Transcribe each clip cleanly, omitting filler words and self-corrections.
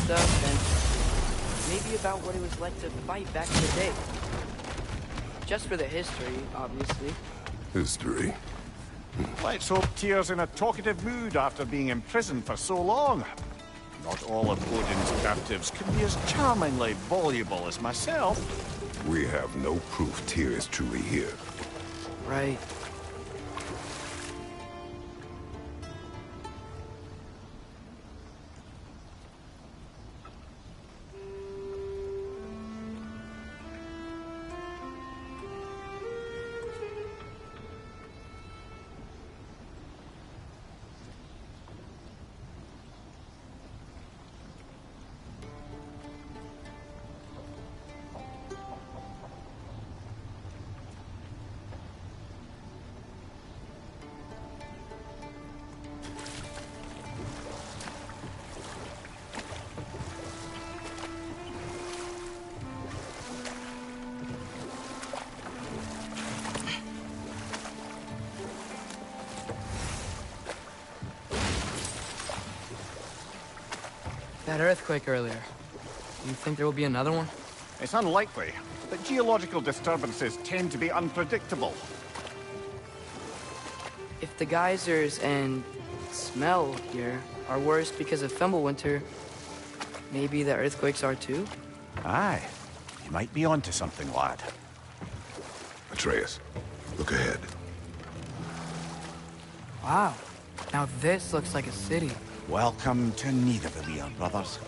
stuff, and maybe about what it was like to fight back in the day. Just for the history, obviously. History? Let's hope Tyr's in a talkative mood after being imprisoned for so long. Not all of Odin's captives can be as charmingly voluble as myself. We have no proof Tyr is truly here. Right. That earthquake earlier. Do you think there will be another one? It's unlikely, but geological disturbances tend to be unpredictable. If the geysers and smell here are worse because of Fimbulwinter, maybe the earthquakes are too? Aye. You might be onto something, lad. Atreus, look ahead. Wow. Now this looks like a city. Welcome to Nidavellir, brothers.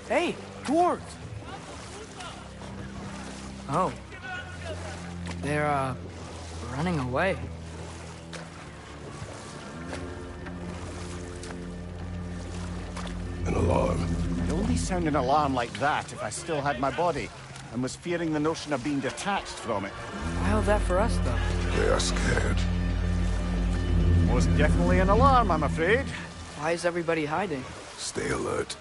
Hey, dwarves! Oh. They're, running away. An alarm. I'd only sound an alarm like that if I still had my body, and was fearing the notion of being detached from it. Why all that for us, though? They are scared. Most definitely an alarm, I'm afraid. Why is everybody hiding? Stay alert.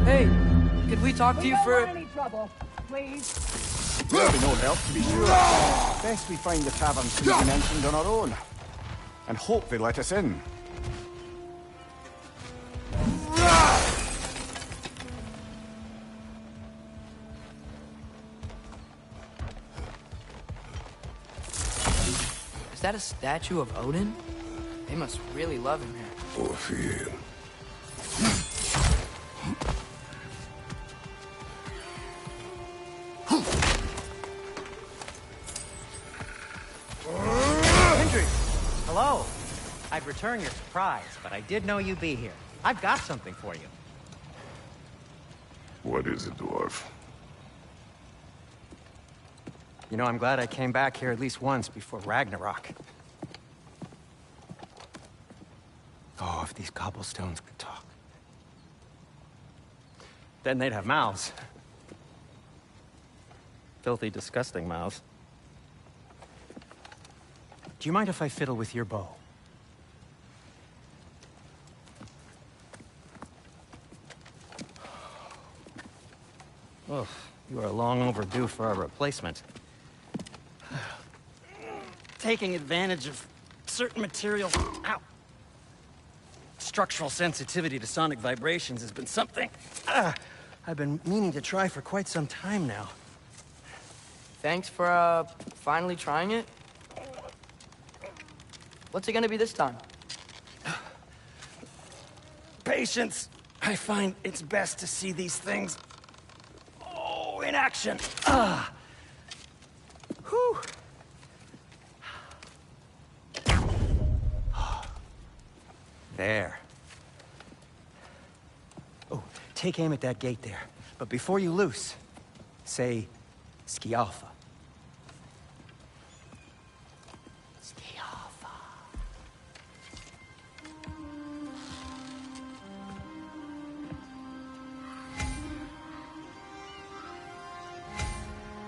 Hey, could we talk to you for... Any trouble, please? There'll be no help, to be sure. Best we find the tavern soon mentioned on our own. And hope they let us in. Is that a statue of Odin? They must really love him here. Or fear him. Hello. I'd return your surprise, but I did know you'd be here. I've got something for you. What is it, dwarf? You know, I'm glad I came back here at least once before Ragnarok. Oh, if these cobblestones could talk. Then they'd have mouths. Filthy, disgusting mouths. Do you mind if I fiddle with your bow? Oh, you are long overdue for a replacement. Taking advantage of certain materials. Ow. Structural sensitivity to sonic vibrations has been something I've been meaning to try for quite some time now. Thanks for, finally trying it. What's it gonna be this time? Patience. I find it's best to see these things, in action. Whew. There. Oh, take aim at that gate there. But before you loose, say, Skialfa. Skialfa.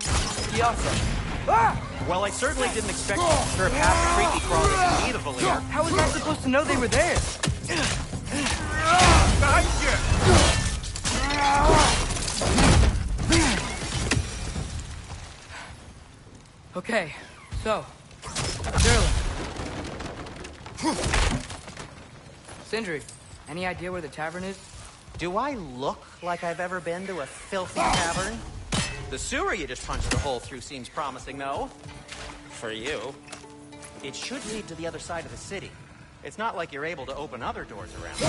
Skialfa. Ah! Well, I certainly didn't expect to disturb half the creepy crawlers in Nidavellir. How was I supposed to know they were there? Okay, so, Sterling. Sindri, any idea where the tavern is? Do I look like I've ever been to a filthy tavern? The sewer you just punched a hole through seems promising, though. For you. It should lead to the other side of the city. It's not like you're able to open other doors around here.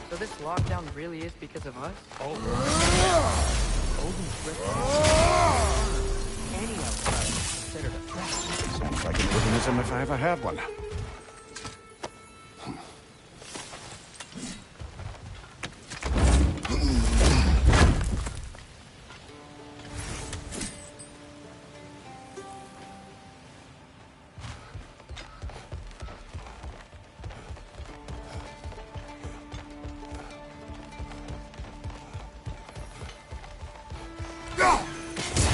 So this lockdown really is because of us? Any outside is considered a threat. Sounds like an organism if I ever had one.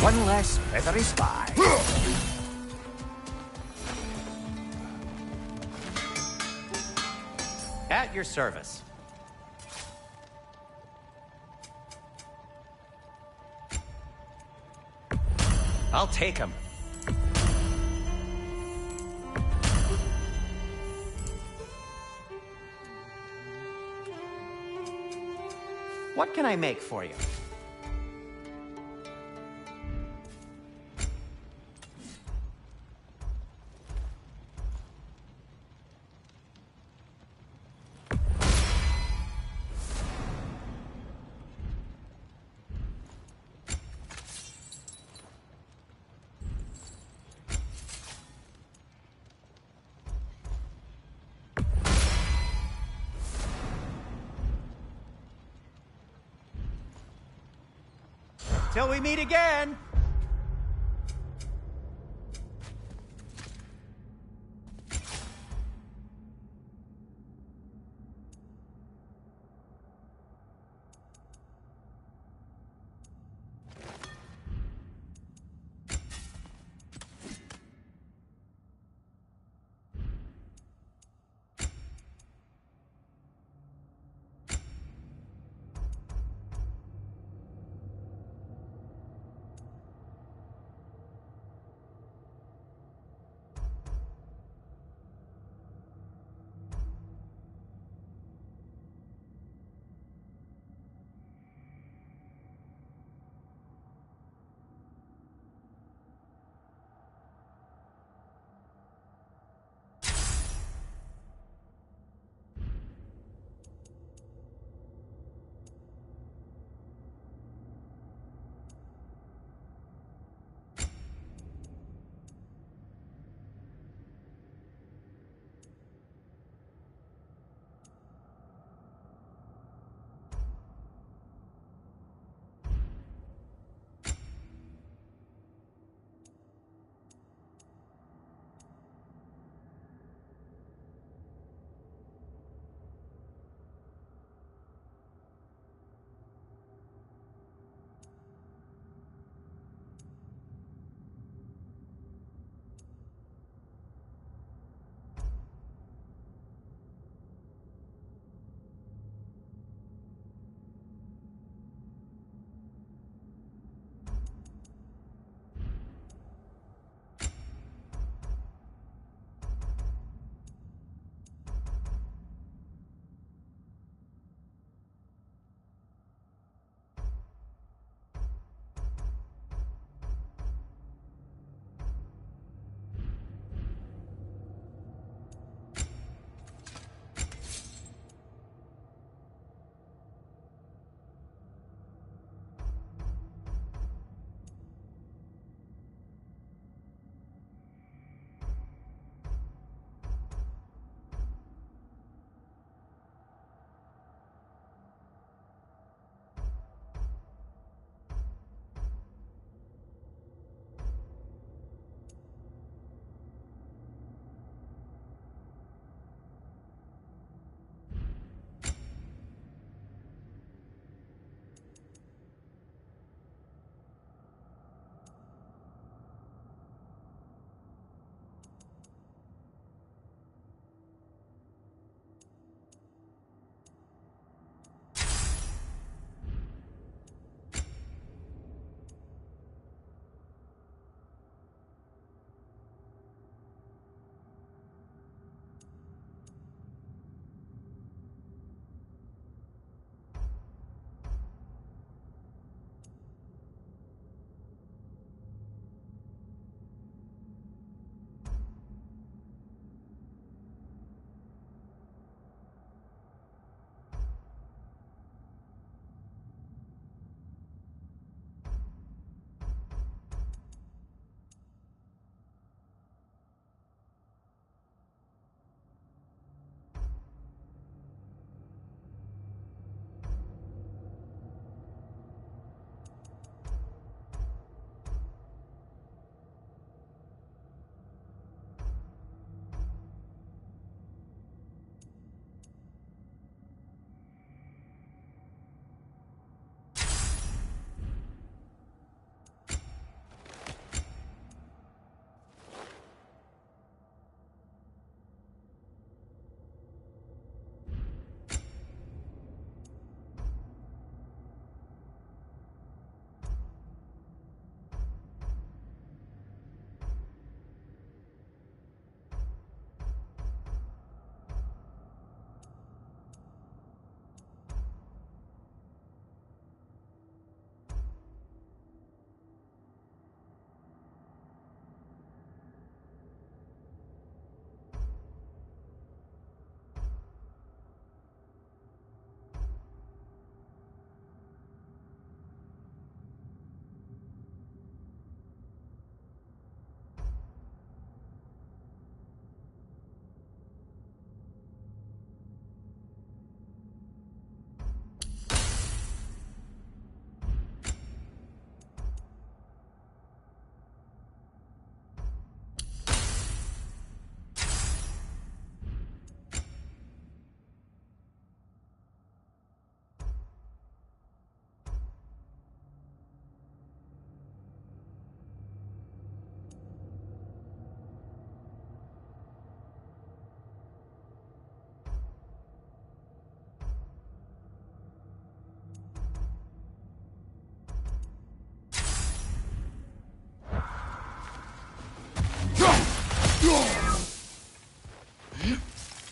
One less feathery spy. At your service. I'll take him. What can I make for you? Till we meet again!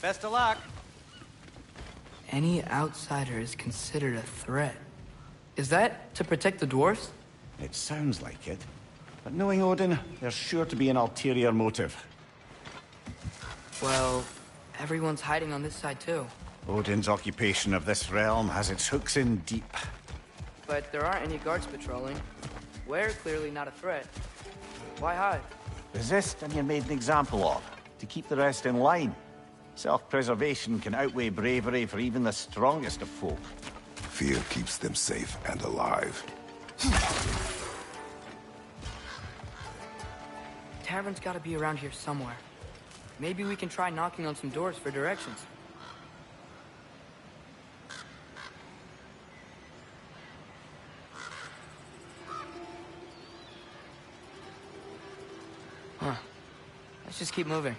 Best of luck. Any outsider is considered a threat. Is that to protect the dwarves? It sounds like it. But knowing Odin, there's sure to be an ulterior motive. Well, everyone's hiding on this side too. Odin's occupation of this realm has its hooks in deep. But there aren't any guards patrolling. We're clearly not a threat. Why hide? Resist and you're made an example of, to keep the rest in line. Self-preservation can outweigh bravery for even the strongest of folk. Fear keeps them safe and alive. Tavern's gotta be around here somewhere. Maybe we can try knocking on some doors for directions. Huh. Let's just keep moving.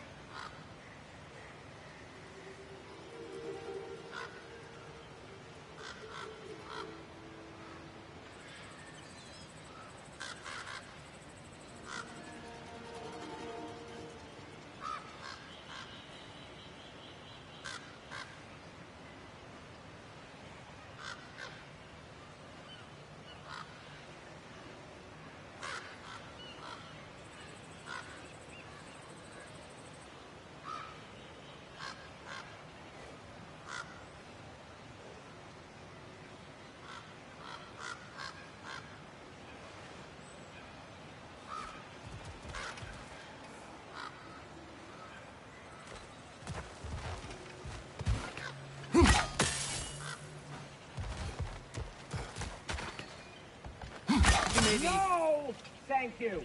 No! Thank you.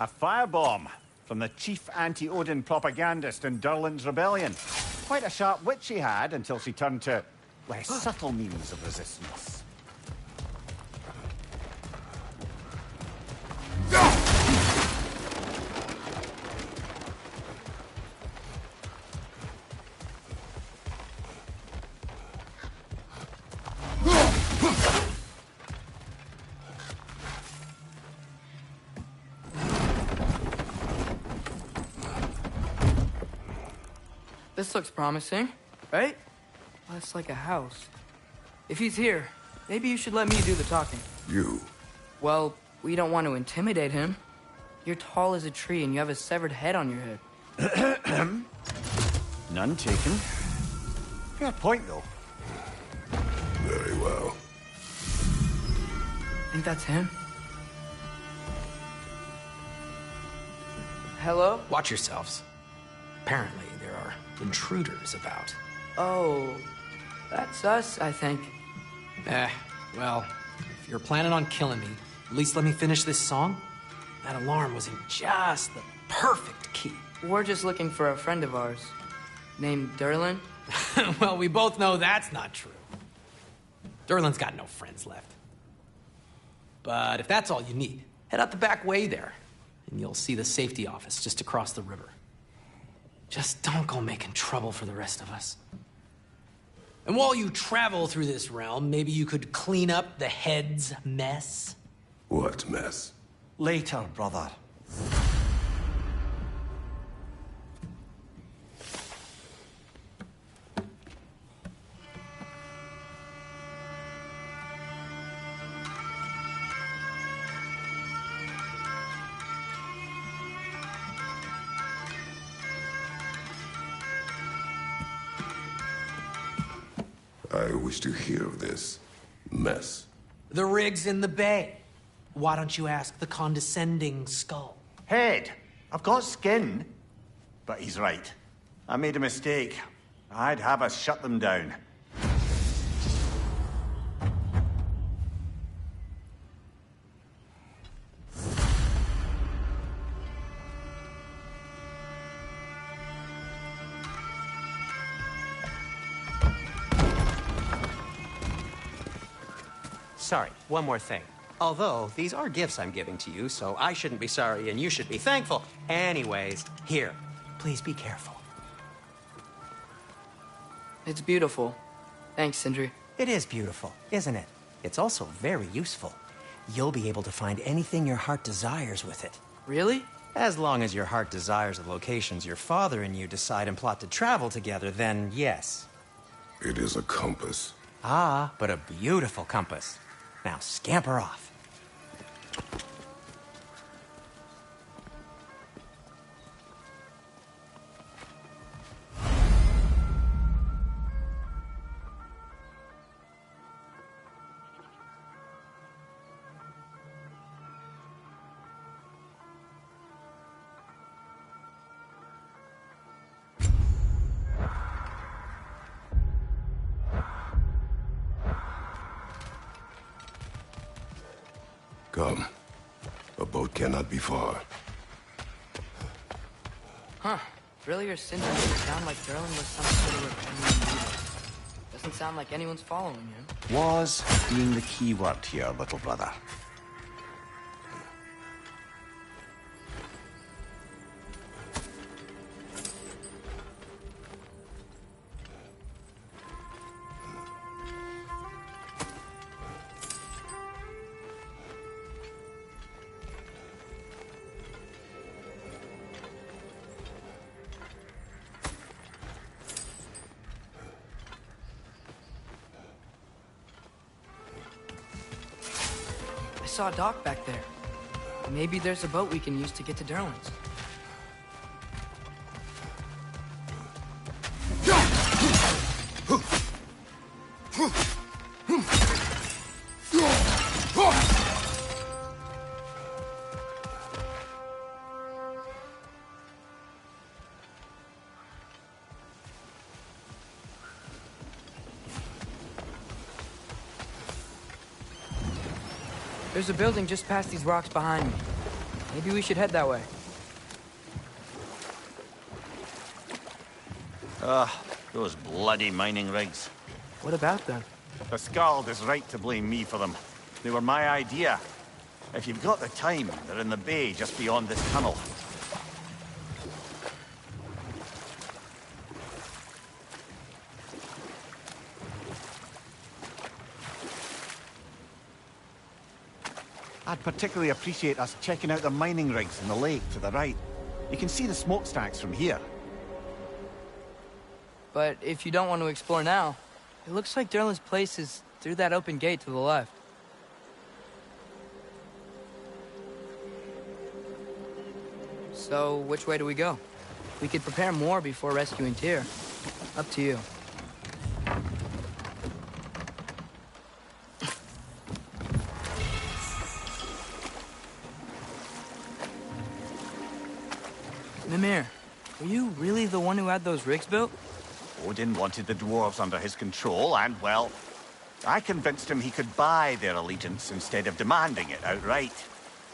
A firebomb from the chief anti-Odin propagandist in Durlin's rebellion. Quite a sharp wit she had until she turned to less subtle means of resistance. This looks promising, right? Well, it's like a house. If he's here, maybe you should let me do the talking. You. Well, we don't want to intimidate him. You're tall as a tree and you have a severed head on your head. None taken. Fair point, though. Very well. Think that's him? Hello? Watch yourselves. Apparently, there are intruders about. Oh, that's us, I think. Well, if you're planning on killing me, at least let me finish this song. That alarm was in just the perfect key. We're just looking for a friend of ours, named Durlin. Well, we both know that's not true. Durlin's got no friends left. But if that's all you need, head out the back way there, and you'll see the safety office just across the river. Just don't go making trouble for the rest of us. And while you travel through this realm, maybe you could clean up the head's mess? What mess? Later, brother. I wish to hear of this mess. The rig's in the bay. Why don't you ask the condescending skull? Head, I've got skin. But he's right. I made a mistake. I'd have us shut them down. Sorry, one more thing. Although, these are gifts I'm giving to you, so I shouldn't be sorry and you should be thankful. Anyways, here, please be careful. It's beautiful. Thanks, Sindri. It is beautiful, isn't it? It's also very useful. You'll be able to find anything your heart desires with it. Really? As long as your heart desires the locations your father and you decide and plot to travel together, then yes. It is a compass. Ah, but a beautiful compass. Now scamper off. Come. A boat cannot be far. Huh. Really, or Sindri made it sound like Durlin was some sort of rebellion leader. Doesn't sound like anyone's following him. Was being the key word here, little brother. I saw a dock back there. Maybe there's a boat we can use to get to Durlin's. There's a building just past these rocks behind me. Maybe we should head that way. Those bloody mining rigs. What about them? The Skald is right to blame me for them. They were my idea. If you've got the time, they're in the bay just beyond this tunnel. I'd particularly appreciate us checking out the mining rigs in the lake to the right. You can see the smokestacks from here. But if you don't want to explore now, it looks like Durlin's place is through that open gate to the left. So, which way do we go? We could prepare more before rescuing Tyr. Up to you. Mimir, were you really the one who had those rigs built? Odin wanted the dwarves under his control, and, well, I convinced him he could buy their allegiance instead of demanding it outright.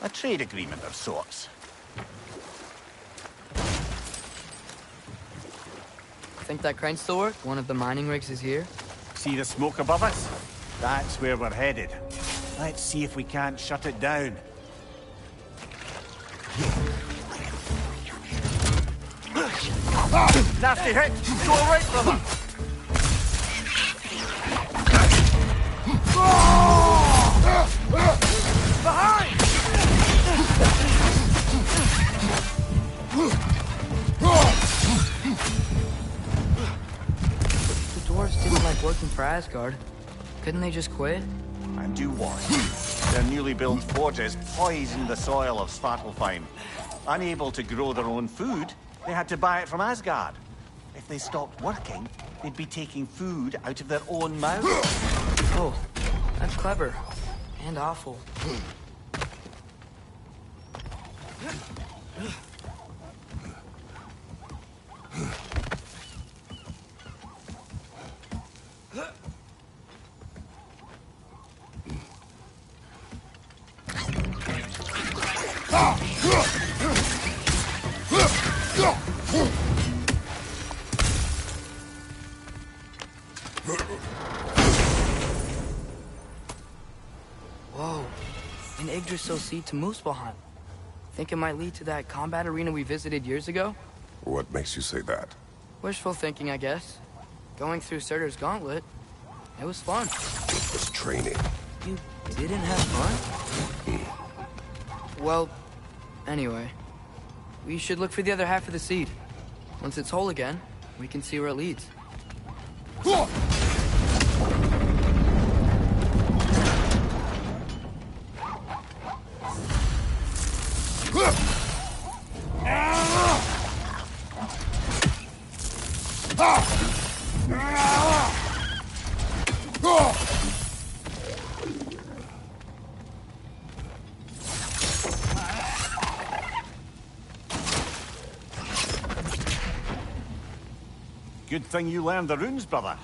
A trade agreement of sorts. Think that crane still work? One of the mining rigs is here. See the smoke above us? That's where we're headed. Let's see if we can't shut it down. Nasty hit! Go right, brother! Behind! The dwarves didn't like working for Asgard. Couldn't they just quit? And do what? Their newly built forges poisoned the soil of Svartalfheim. Unable to grow their own food, they had to buy it from Asgard. If they stopped working, they'd be taking food out of their own mouths. Oh, that's clever. And awful. Whoa, an Yggdrasil seed to Muspelheim. Think it might lead to that combat arena we visited years ago? What makes you say that? Wishful thinking, I guess. Going through Surtur's gauntlet, it was fun. It was training. You didn't have fun? Well, anyway, we should look for the other half of the seed. Once it's whole again, we can see where it leads. Good thing you learned the runes, brother.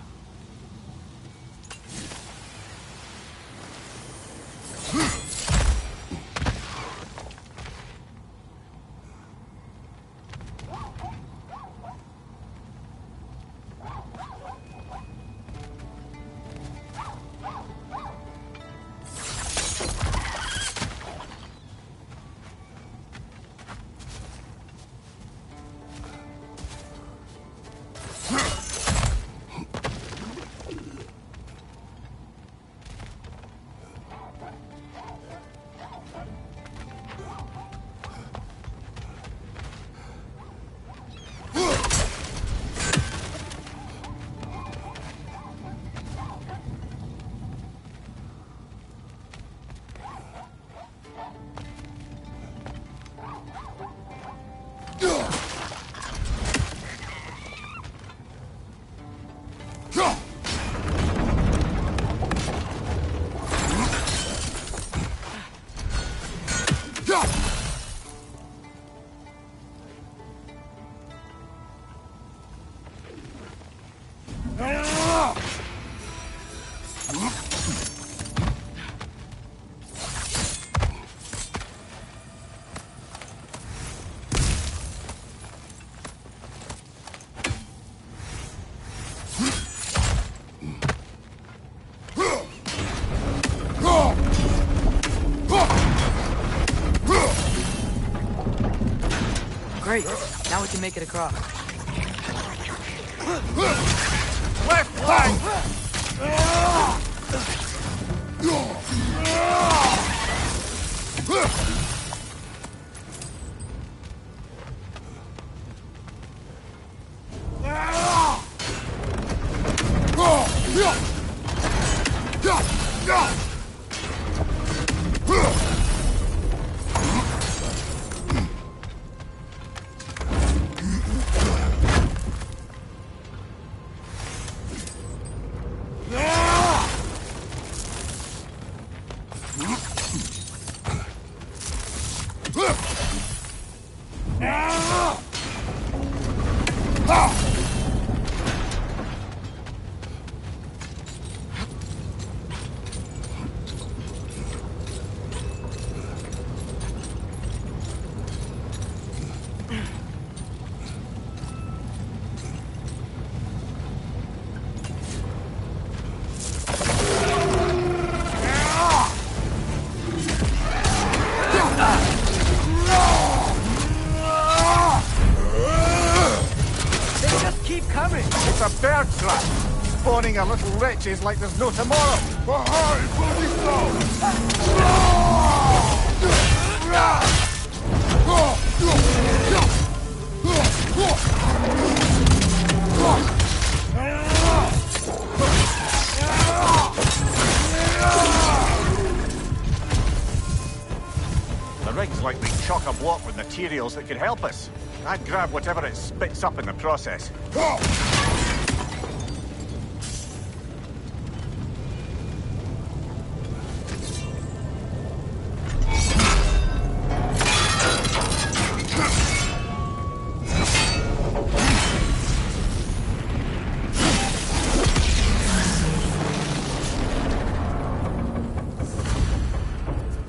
Great, now we can make it across. Left flank! bear trap. Spawning a little wretches like there's no tomorrow. Behind will be The rig's likely chock-a-block with materials that could help us. I'd grab whatever it spits up in the process.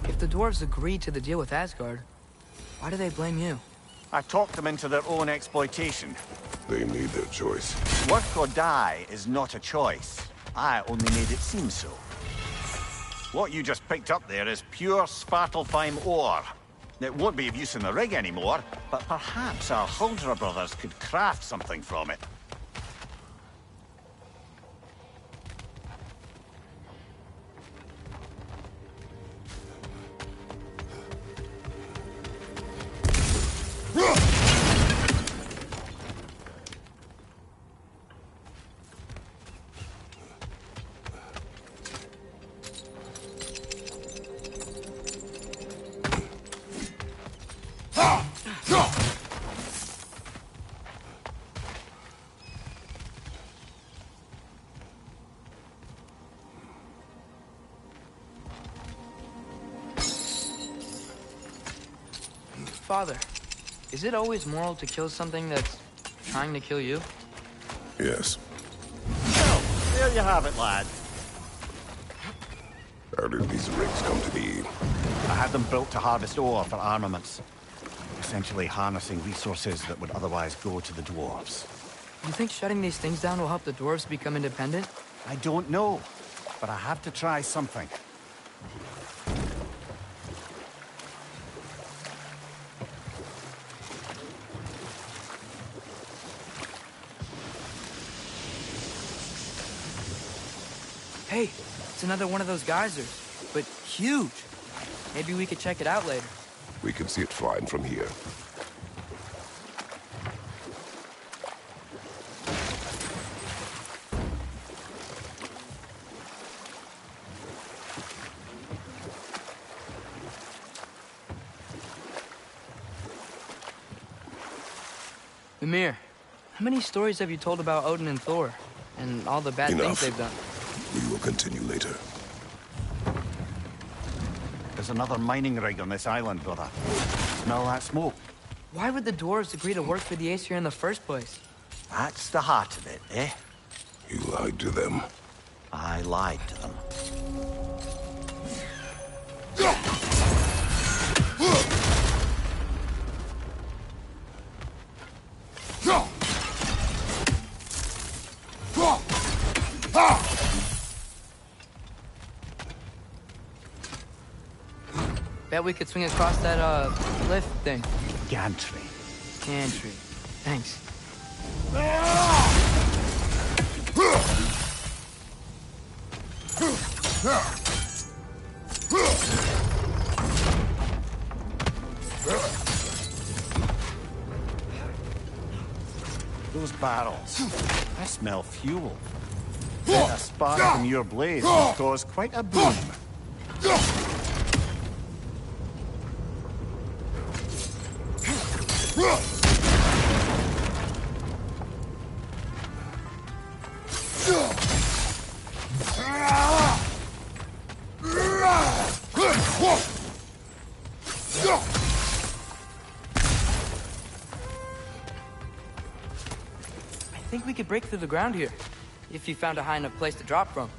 If the dwarves agreed to the deal with Asgard, why do they blame you? I talked them into their own exploitation. They made their choice. Work or die is not a choice. I only made it seem so. What you just picked up there is pure Svartalfheim ore. It won't be of use in the rig anymore, but perhaps our Huldra brothers could craft something from it. Father, is it always moral to kill something that's trying to kill you? Yes. Well, there you have it, lad. How did these rigs come to be? I had them built to harvest ore for armaments. Essentially harnessing resources that would otherwise go to the dwarves. You think shutting these things down will help the dwarves become independent? I don't know, but I have to try something. Hey, it's another one of those geysers, but huge. Maybe we could check it out later. We can see it fine from here. Mimir, how many stories have you told about Odin and Thor? And all the bad Enough. things they've done? We will continue later. There's another mining rig on this island, brother. Smell that smoke? Why would the dwarves agree to work for the Aesir in the first place? That's the heart of it, eh? You lied to them. I lied to them. Bet we could swing across that, cliff thing. Gantry. Gantry. Thanks. Those barrels. I smell fuel. A spark from your blaze will cause quite a boom. I think we could break through the ground here, if you found a high enough place to drop from.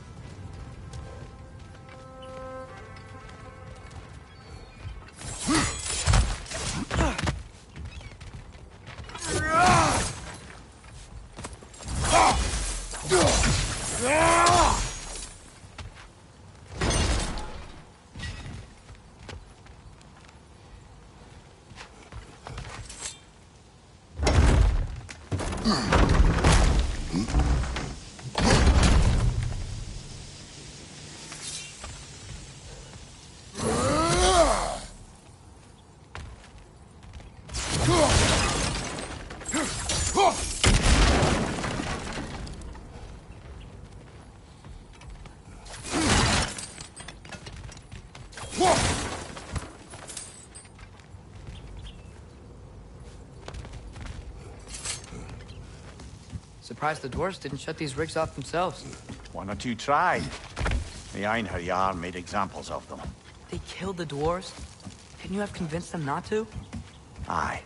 surprised the dwarves didn't shut these rigs off themselves. One or two tried. The Einherjar made examples of them. They killed the dwarves? Couldn't you have convinced them not to? Aye.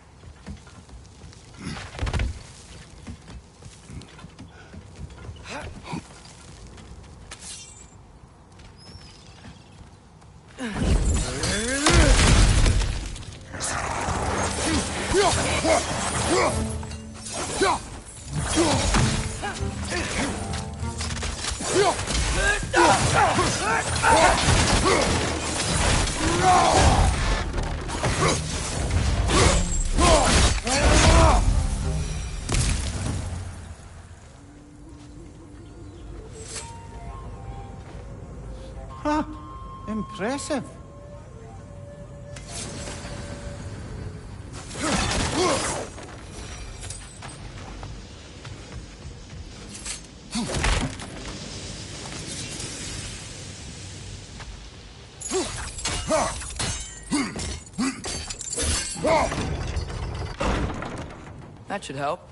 Huh. Impressive. That should help.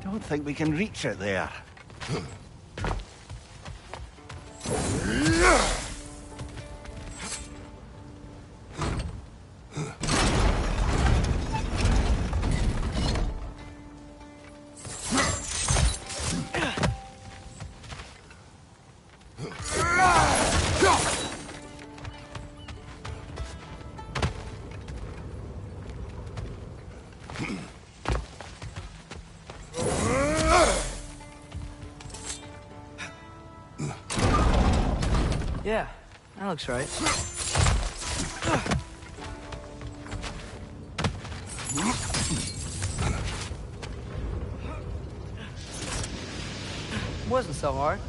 Don't think we can reach it there. Yeah, that looks right. Wasn't so hard.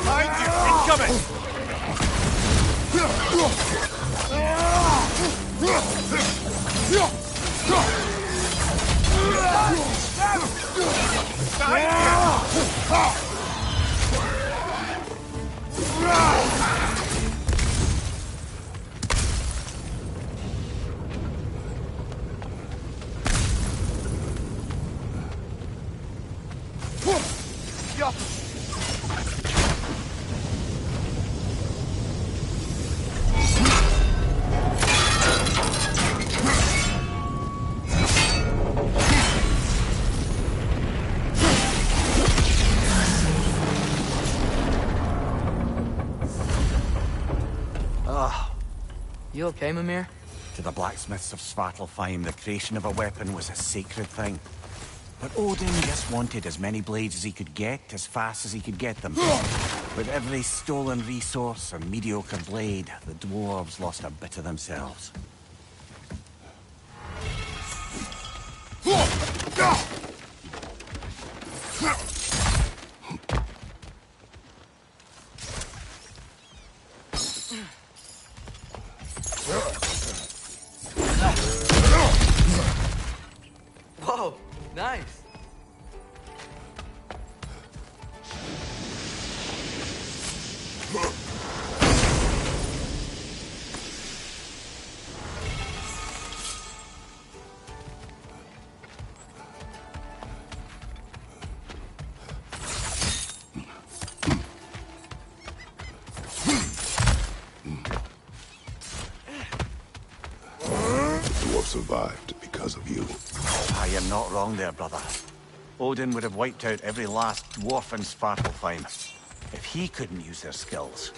Behind you! Incoming! You okay, Mimir? To the blacksmiths of Svartalfheim, the creation of a weapon was a sacred thing. But Odin just wanted as many blades as he could get, as fast as he could get them. With every stolen resource and mediocre blade, the dwarves lost a bit of themselves. Whoa, nice. Dwarf survived because of you. I am not wrong there, brother. Odin would have wiped out every last dwarf in Svartalfheim if he couldn't use their skills.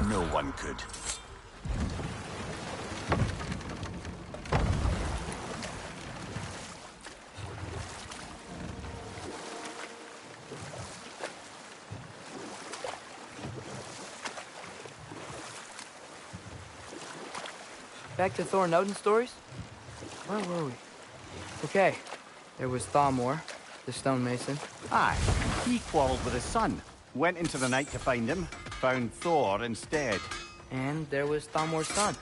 No one could. Back to Thor and Odin stories? Where were we? Okay, there was Thamor, the stonemason. Aye, he quarreled with his son. Went into the night to find him, found Thor instead. And there was Thamor's son,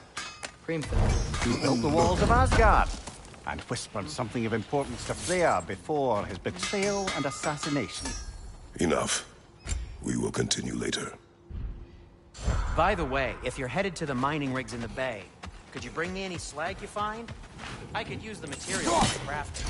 Hrimthur. Who built the walls of Asgard and whispered something of importance to Freya before his betrayal and assassination. Enough. We will continue later. By the way, if you're headed to the mining rigs in the bay, could you bring me any slag you find? I could use the material for crafting.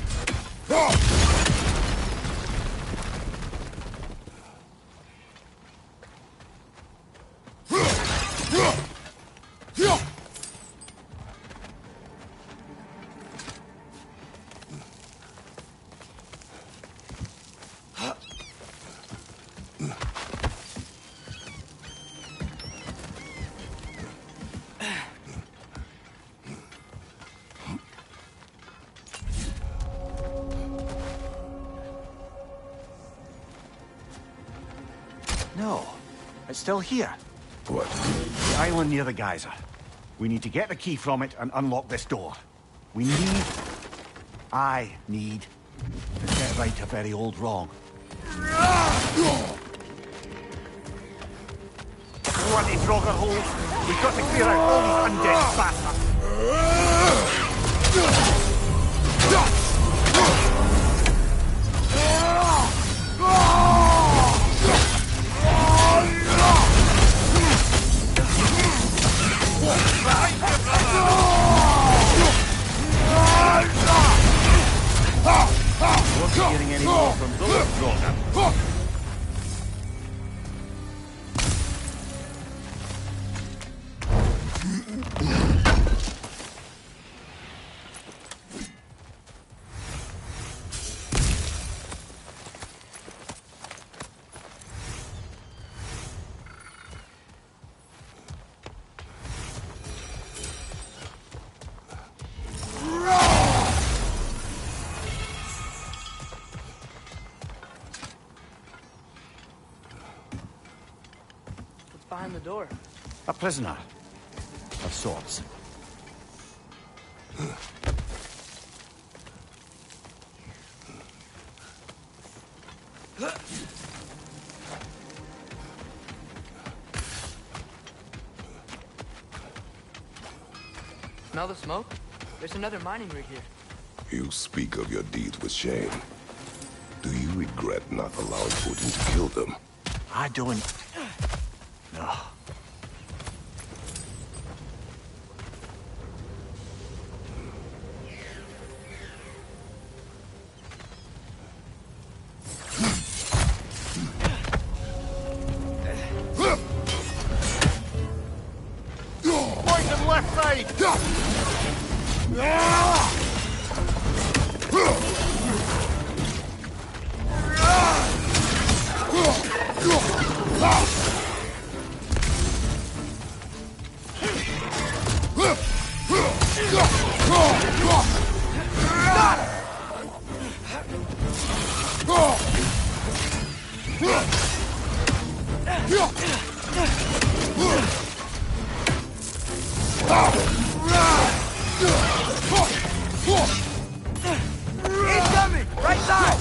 No, it's still here. What? The island near the geyser. We need to get the key from it and unlock this door. I need to set right a very old wrong. Bloody Draugr hold! We've got to clear out all these undead bastards! Wasn't getting any more from those Draugr. Behind the door. A prisoner. Of sorts. Smell the smoke? There's another mining rig here. You speak of your deeds with shame. Do you regret not allowing Putin to kill them? I don't... No. Poison left side! Incoming! Right side!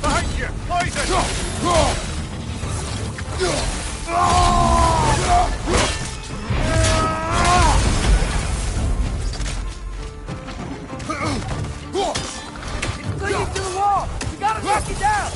Behind you! Poison! It's clinging to the wall! We gotta knock it down!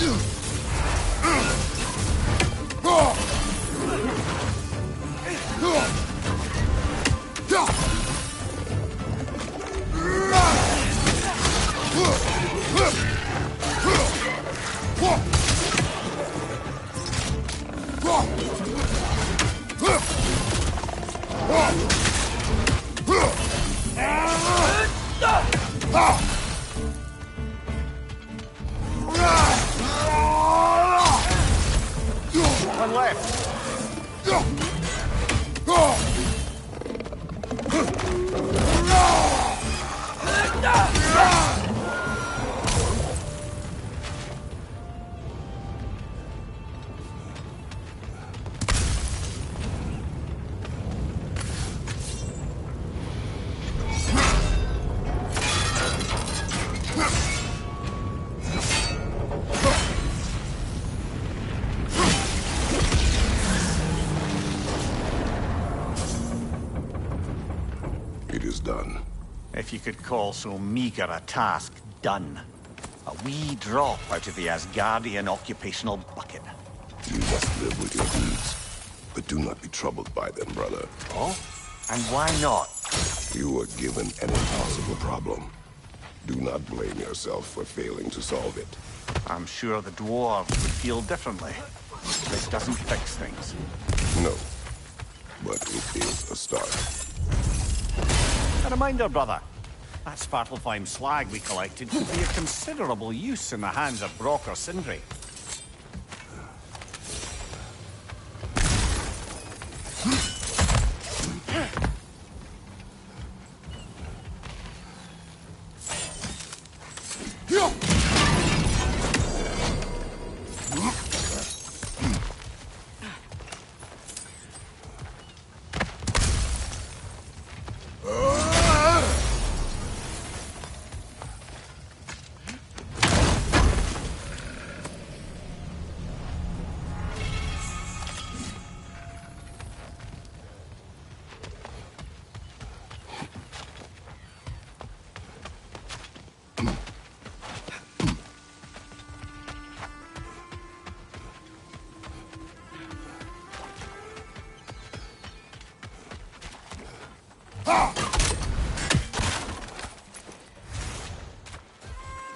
One left. It is done. If you could call so meager a task done. A wee drop out of the Asgardian occupational bucket. You must live with your deeds. But do not be troubled by them, brother. Oh? And why not? You were given an impossible problem. Do not blame yourself for failing to solve it. I'm sure the dwarves would feel differently. This doesn't fix things. No. But it is a start. A reminder, brother. That Svartalfheim slag we collected could be of considerable use in the hands of Brok or Sindri.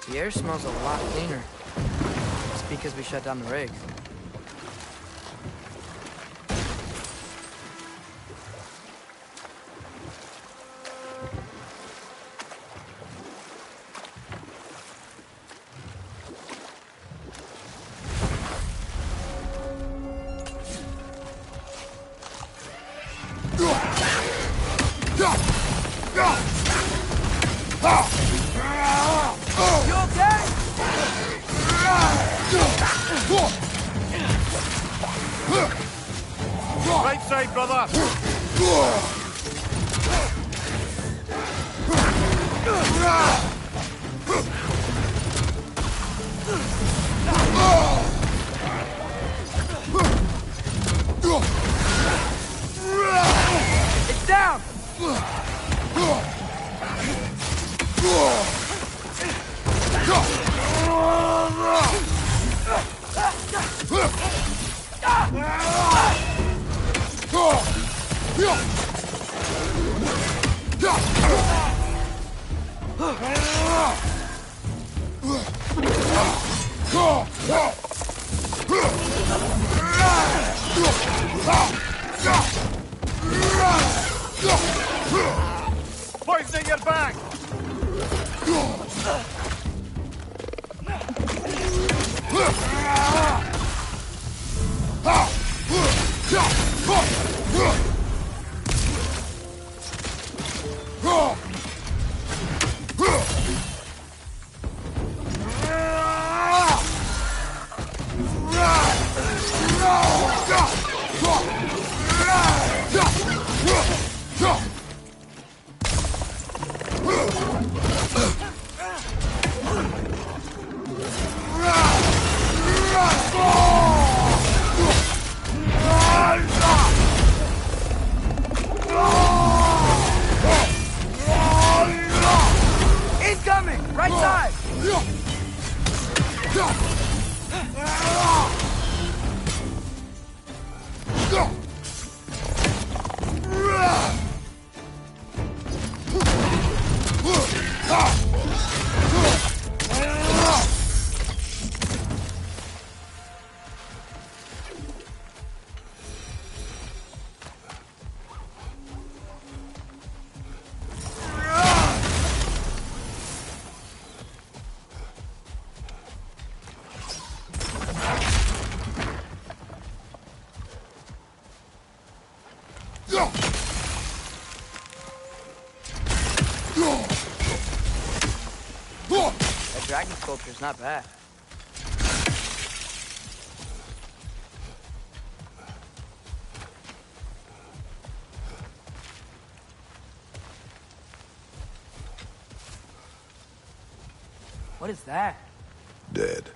The air smells a lot cleaner. It's because we shut down the rig. You okay? side, brother! It's down! Poisoning your back! Incoming! Right side! That dragon sculpture's not bad. What is that? Dead.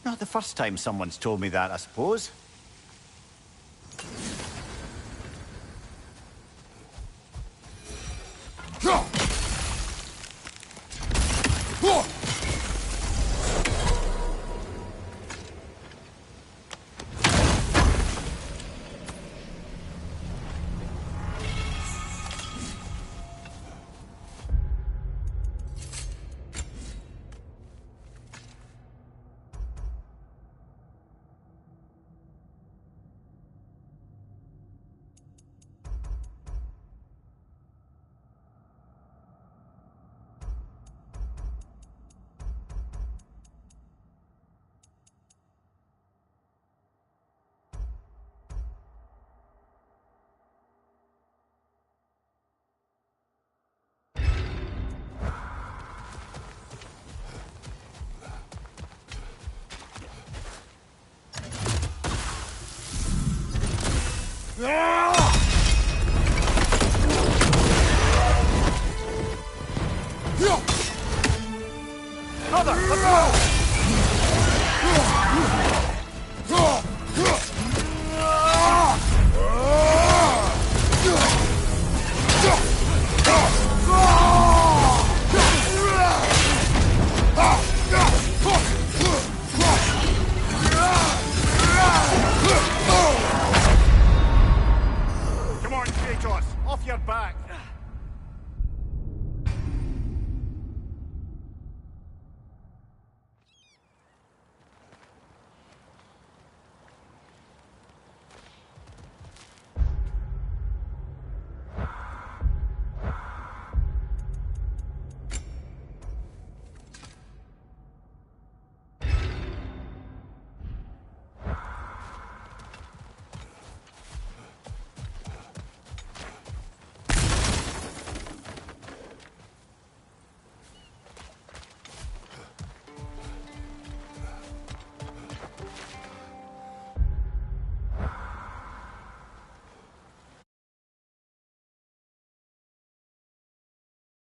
Not the first time someone's told me that, I suppose. Mother, let's go! Come on, Kratos, off your back